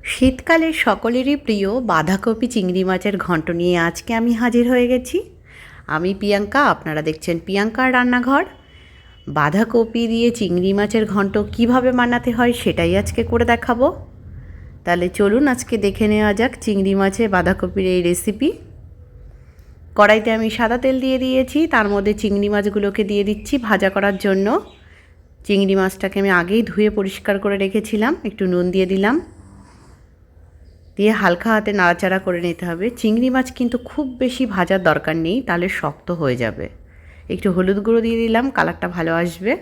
শীতকালে সকলেরই প্রিয় বাঁধাকপি চিংড়ি মাছের ঘন্ট নিয়ে আজকে আমি হাজির হয়ে গেছি। আমি প্রিয়াঙ্কা, আপনারা দেখছেন প্রিয়াঙ্কার রান্নাঘর। বাঁধাকপি দিয়ে চিংড়ি মাছের ঘন্ট কিভাবে বানাতে হয় সেটাই আজকে করে দেখাবো। তাহলে চলুন আজকে দেখে নেওয়া যাক চিংড়ি মাছে বাঁধাকপির এই রেসিপি। কড়াইতে আমি সাদা তেল দিয়ে দিয়েছি, তার মধ্যে চিংড়ি মাছগুলোকে দিয়ে দিচ্ছি ভাজা করার জন্য। চিংড়ি মাছটাকে আমি আগেই ধুয়ে পরিষ্কার করে রেখেছিলাম, একটু নুন দিয়ে দিলাম, দিয়ে হালকা হাতে নাড়াচাড়া করে নিতে হবে। চিংড়ি মাছ কিন্তু খুব বেশি ভাজার দরকার নেই, তাহলে শক্ত হয়ে যাবে। একটু হলুদ গুঁড়ো দিয়ে দিলাম, কালারটা ভালো আসবে।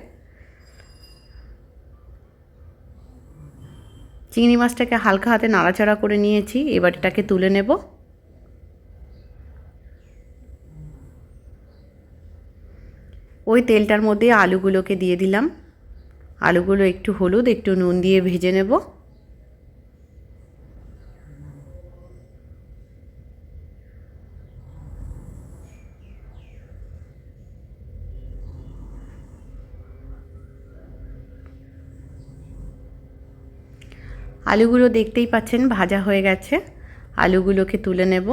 চিংড়ি মাছটাকে হালকা হাতে নাড়াচাড়া করে নিয়েছি, এবার এটাকে তুলে নেব। ওই তেলটার মধ্যে আলুগুলোকে দিয়ে দিলাম। আলুগুলো একটু হলুদ একটু নুন দিয়ে ভেজে নেব। আলুগুলো দেখতেই পাচ্ছেন ভাজা হয়ে গেছে। আলুগুলোকে তুলে নেব।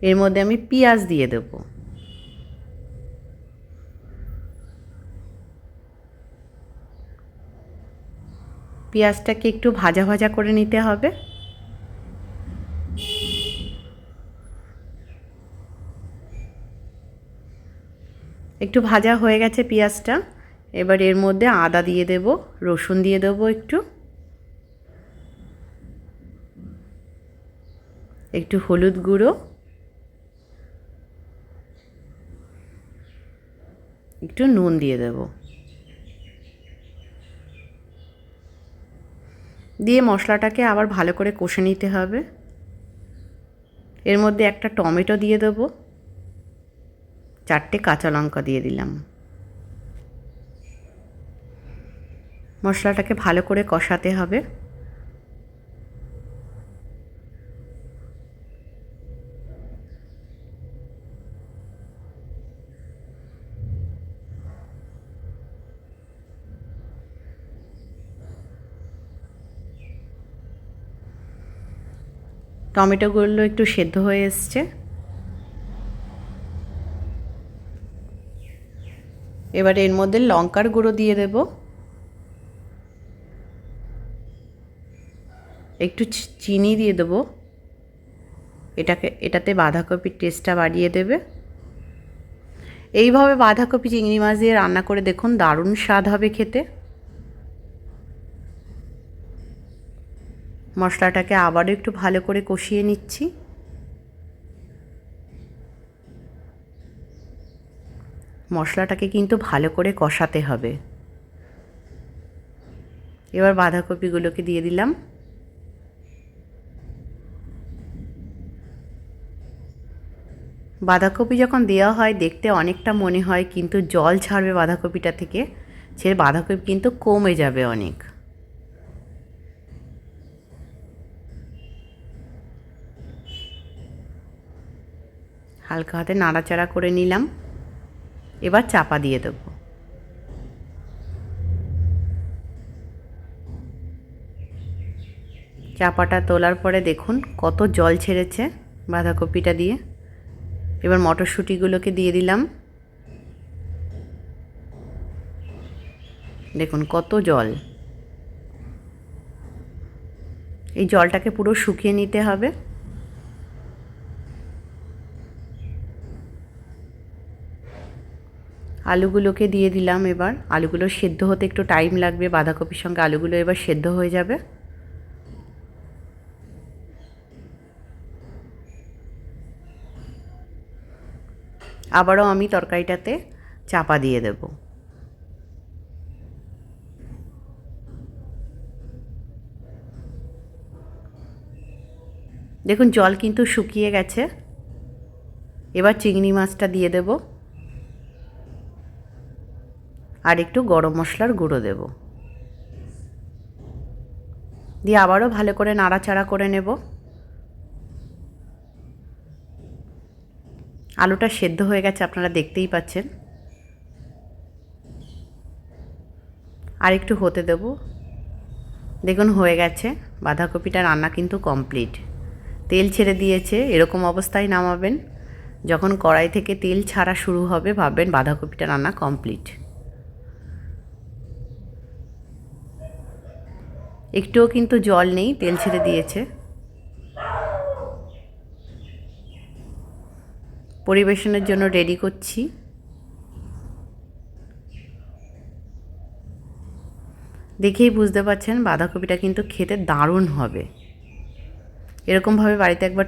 এর মধ্যে আমি পেঁয়াজ দিয়ে দেব। পেঁয়াজটাকে একটু ভাজা ভাজা করে নিতে হবে। একটু ভাজা হয়ে গেছে পেঁয়াজটা। এবার এর মধ্যে আদা দিয়ে দেব, রসুন দিয়ে দেবো, একটু হলুদ গুঁড়ো, একটু নুন দিয়ে দেব, দিয়ে মশলাটাকে আবার ভালো করে কষে নিতে হবে। এর মধ্যে একটা টমেটো দিয়ে দেবো, 4টে কাঁচা লঙ্কা দিয়ে দিলাম। মশলাটাকে ভালো করে কষাতে হবে। টমেটোগুলো একটু সেদ্ধ হয়ে এসছে। এবার এর মধ্যে লঙ্কার গুঁড়ো দিয়ে দেব, একটু চিনি দিয়ে দেবো। এটাতে বাঁধাকপির টেস্টটা বাড়িয়ে দেবে। এইভাবে বাঁধাকপি চিংড়ি মাছ দিয়ে রান্না করে দেখুন, দারুণ স্বাদ হবে খেতে। মশলাটাকে আবারও একটু ভালো করে কষিয়ে নিচ্ছি। মশলাটাকে কিন্তু ভালো করে কষাতে হবে। এবার বাঁধাকপিগুলোকে দিয়ে দিলাম। বাঁধাকপি যখন দেওয়া হয় দেখতে অনেকটা মনে হয়, কিন্তু জল ছাড়বে বাঁধাকপিটা থেকে, সে বাঁধাকপি কিন্তু কমে যাবে অনেক। হালকা হাতে নাড়াচাড়া করে নিলাম। এবার চাপা দিয়ে দেব। চাপাটা তোলার পরে দেখুন কত জল ছেড়েছে বাঁধাকপিটা দিয়ে। এবার মটরশুঁটিগুলোকে দিয়ে দিলাম। দেখুন কত জল। এই জলটাকে পুরো শুকিয়ে নিতে হবে। আলুগুলোকে দিয়ে দিলাম। এবার আলুগুলো সেদ্ধ হতে একটু টাইম লাগবে, বাঁধাকপির সঙ্গে আলুগুলো এবার সেদ্ধ হয়ে যাবে। আবারও আমি তরকারিটাতে চাপা দিয়ে দেব। দেখুন জল কিন্তু শুকিয়ে গেছে। এবার চিংড়ি মাছটা দিয়ে দেব, আর একটু গরম মশলার গুঁড়ো দেব, দিয়ে আবারও ভালো করে নাড়াচাড়া করে নেব। আলুটা সেদ্ধ হয়ে গেছে, আপনারা দেখতেই পাচ্ছেন। আর একটু হতে দেব। দেখুন হয়ে গেছে, বাঁধাকপিটা রান্না কিন্তু কমপ্লিট। তেল ছেড়ে দিয়েছে, এরকম অবস্থায় নামাবেন। যখন কড়াই থেকে তেল ছাড়া শুরু হবে ভাববেন বাঁধাকপিটা রান্না কমপ্লিট। একটুও কিন্তু জল নেই, তেল ছেড়ে দিয়েছে। পরিবেশনের জন্য রেডি করছি। দেখেই বুঝতে পারছেন বাঁধাকপিটা কিন্তু খেতে দারুণ হবে। এরকমভাবে বাড়িতে একবার